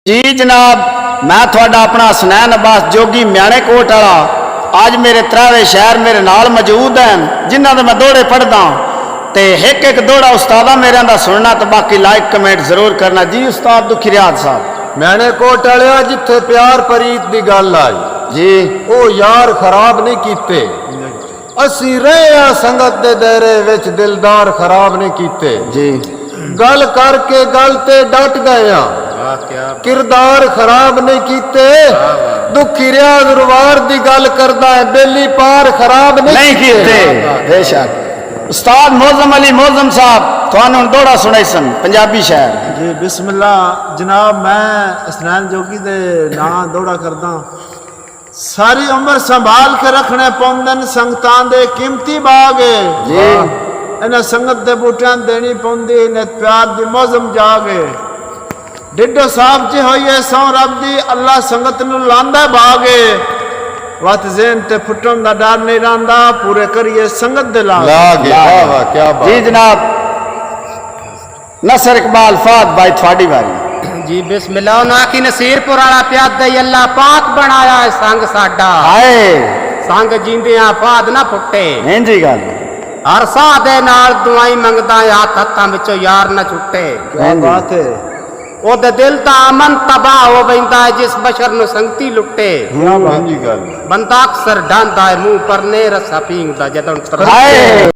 जी जनाब, मैं थोड़ा अपना हसनैन अब्बास जोगी म्याणे कोट वाला आज मेरे त्रावे शहर मेरे नाल मौजूद हैं जिन्हों के मैं दौड़े पढ़दा ते एक एक दौड़ा उस्तादा मेरे दा सुनना तो बाकी लाइक कमेंट जरूर करना। जी उस्ताद दुखी रियाज साहब म्याणे कोट वाले जिथे प्यार परीत दी गल आई जी ओ यार खराब नहीं कीते असी रहे संगत दे दायरे विच दिलदार खराब नहीं कीते जी गल करके गल ते डट गए किरदार खराब नहीं कीते दुखी रियाज रुवार दी गल करदा है बेली पार खराब नहीं कीते बेशक। उस्ताद मौजम अली मौजम साहब थानू दौड़ा सुनाई सन पंजाबी शहर जी बिस्मिल्लाह जनाब, मैं हसनैन जोगी दे नां दौड़ा करदा। सारी उम्र संभाल के रखने पौंदन संगतां दे कीमती बाग जी इन्हें संगत दे बूटियां देनी पौंदी ने प्यार दी मौजम जागे डिडो साहब जी होइए सौ रब दी अल्लाह संगत नू लांदा बागे वत ज़हन ते फुटन दा डर नहीं रहिंदा पूरे करिए संगत दे लाग क्या बात जी जनाब। नसर इकबाल फाद भाई थोड़ी बारी जी बिस्मिल्लाह नाकी नसीरपुर वाला प्यादा ही अल्लाह पाक बनाया है संग साडा हाय संग जींदियां फाद ना फुटे इंजी गल हर साह दे नाल दुआई मंगदा हाथ हत्थां विचों यार ना छुट्टे। क्या बात है ओदे दिल दा अमन तबाह हो वैंदा है जिस बशर नु संगती लुटे। जी गल बंदा अक्सर डांदा है मुंह पर ने रसा पींदा जदों हाय